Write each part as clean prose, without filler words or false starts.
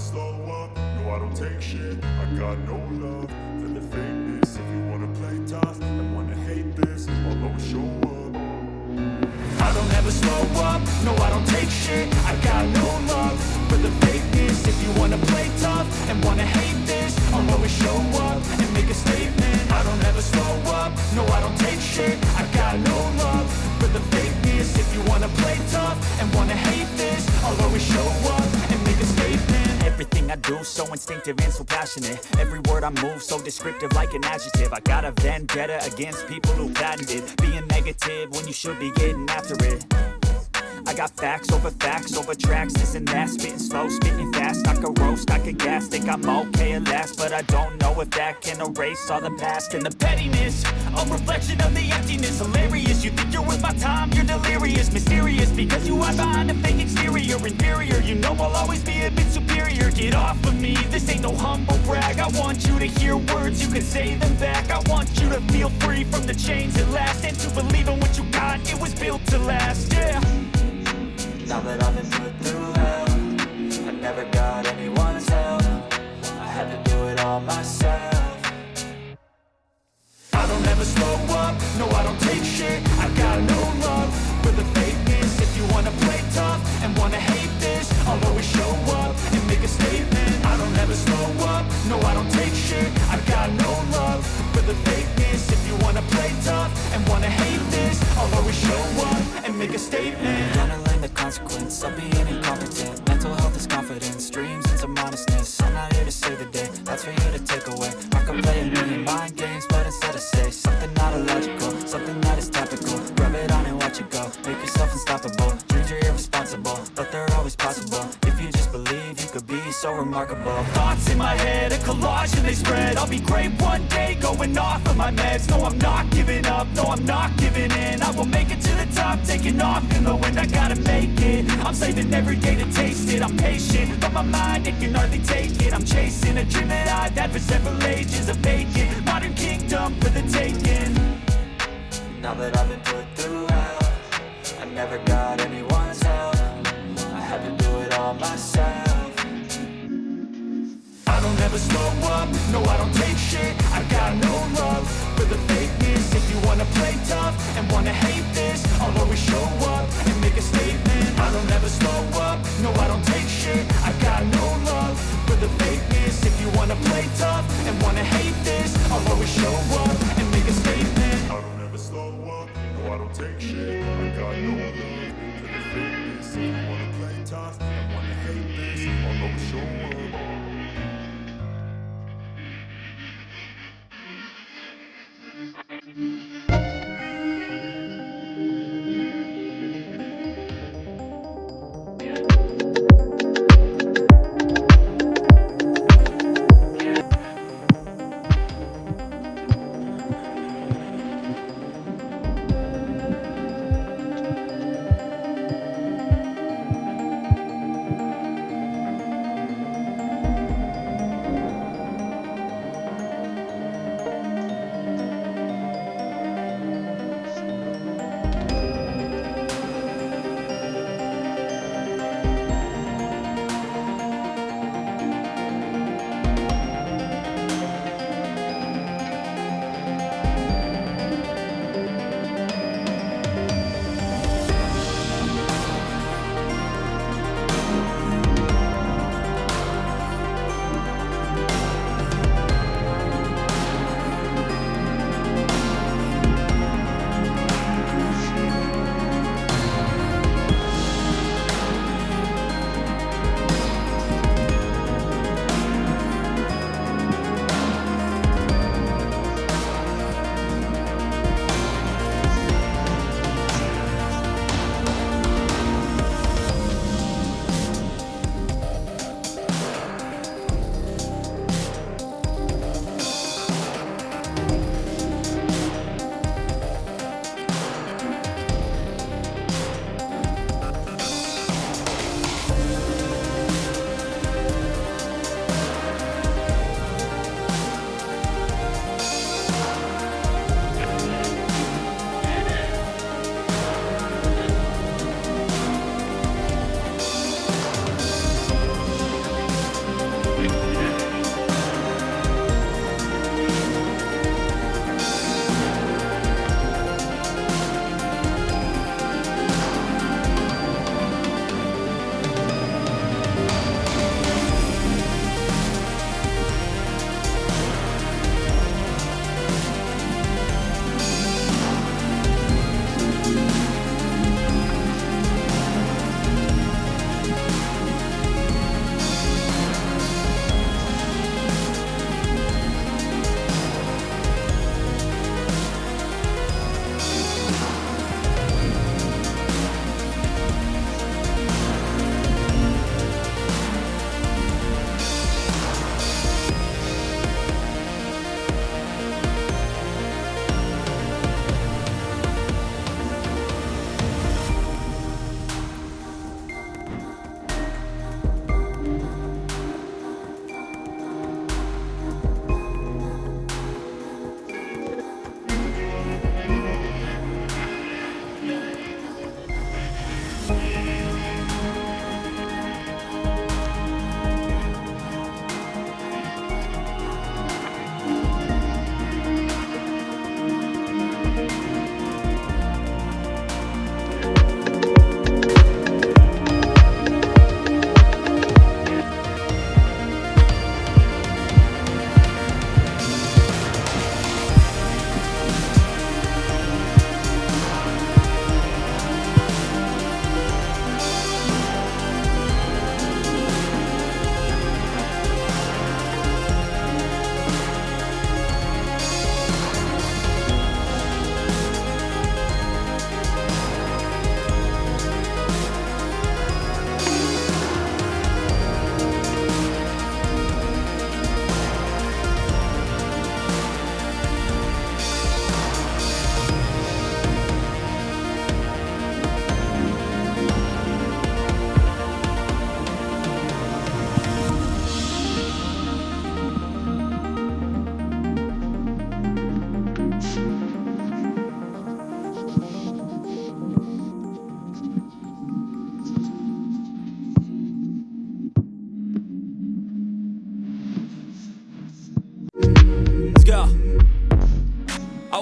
slow up, no I don't take shit. I got no love for the fakeness. If you wanna play tough and wanna hate this, I'll always show up. I don't ever slow up, no I don't take shit. I got no love for the fakeness. If you wanna play tough and wanna hate this, I'll always show up and make a statement. I don't ever slow up, no I don't take shit. I got no love for the fakeness. If you wanna play tough and wanna hate this, I'll always show up and make a statement. Everything I do so instinctive and so passionate. Every word I move so descriptive like an adjective. I got a vendetta against people who patented being negative when you should be getting after it. I got facts over tracks, this and that. Spitting slow, spitting fast, I could roast, I could gas. Think I'm okay at last, but I don't know if that can erase all the past. And the pettiness, a reflection of the emptiness. Hilarious, you think you're worth my time, you're delirious. Mysterious, because you hide behind a fake exterior. Inferior, you know I'll always be a bit superior. Get off of me, this ain't no humble brag. I want you to hear words, you can say them back. I want you to feel free from the chains at last, and to believe in what you got, it was built to last, yeah. Now that I've been put through hell, I never got anyone's help. I had to do it all myself. I don't ever slow up, no I don't take shit. I got no love for the fakeness. If you wanna play tough and wanna hate this, I'll always show up and make a statement. I don't ever slow up, no I don't take shit. I got no love for the fakeness. If you wanna play tough and wanna hate this, I'll always show up and make a statement. Gonna learn the consequence of being incompetent. Mental health is confidence, dreams into modestness. I'm not here to save the day, that's for you to take away. I can play a million mind games, but instead I say something not illogical, something that is topical. Rub it on and watch it go, make yourself unstoppable. Dreams are irresponsible, but they're always possible. If you just believe, you could be so remarkable. Thoughts in my head, a collage and they spread. I'll be great one day, going off of my meds. No, I'm not giving up, no, I'm not giving in. I will make it to the top, taking off in the wind. I gotta make it, I'm saving every day to taste it. I'm patient, but my mind, it can hardly take it. I'm chasing a dream that I've had for several ages. A vacant, modern kingdom for the taking. Now that I've been put through hell, I never got anyone's help. I had to do it all myself. I don't ever slow up, no I don't take shit. I got no love for the fakeness. If you wanna play tough and wanna hate this, I'll always show up and make a statement. I don't ever slow up, no I don't take shit. I got no love for the fakeness. If you wanna play tough and wanna hate this, I'll always show up and make a statement. I don't ever slow up, no I don't take shit. I got no love for the fakeness. If you wanna play tough and wanna hate this, I'll always show up.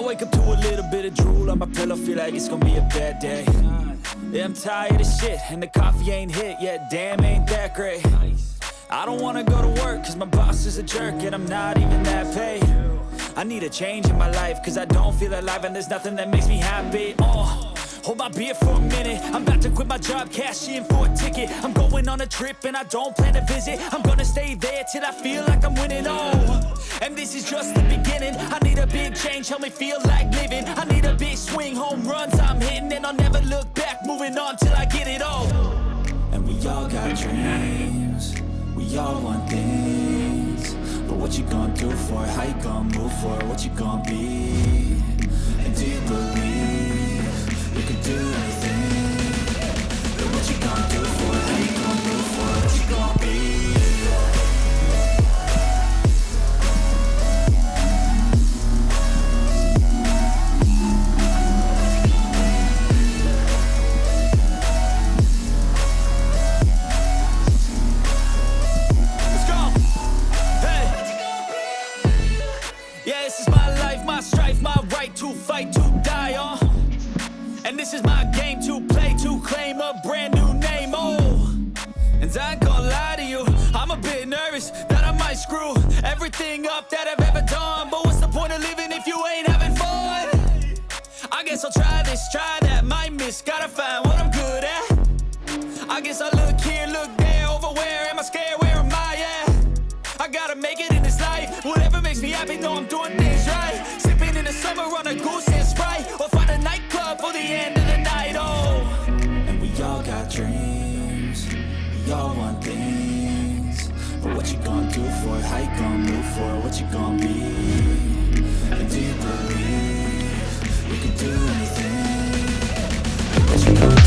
wake up to a little bit of drool on my pillow, feel like it's gonna be a bad day. Yeah, I'm tired of shit, and the coffee ain't hit yet, damn, ain't that great. I don't wanna go to work, cause my boss is a jerk, and I'm not even that paid. I need a change in my life, cause I don't feel alive, and there's nothing that makes me happy. Hold my beer for a minute, I'm about to quit my job, cash in for a ticket. I'm going on a trip and I don't plan to visit. I'm gonna stay there till I feel like I'm winning, and this is just the beginning. I need a big change, help me feel like living. I need a big swing, home runs I'm hitting, and I'll never look back, moving on till I get it all. And we all got dreams, we all want things, but what you gonna do for it? How you gonna move for it? What you gonna be? And do you believe you can do anything? But what you gonna do for it? How you gonna move for it? What you gonna be? To fight, to die on, and this is my game to play, to claim a brand new name, and I ain't gonna lie to you, I'm a bit nervous that I might screw everything up that I've ever done, but what's the point of living if you ain't having fun? I guess I'll try this, try that, might miss, gotta find what I'm good at. I guess I look here, look there, over where am I scared, where am I at? I gotta make it in this life, whatever makes me happy, know I'm doing things right. Sipping in the summer on a goose and Sprite, or find a nightclub for the end of the night, And we all got dreams, we all want things, but what you gonna do for it? How you gonna move for it? What you gonna be? And do you believe you can do anything? What you gonna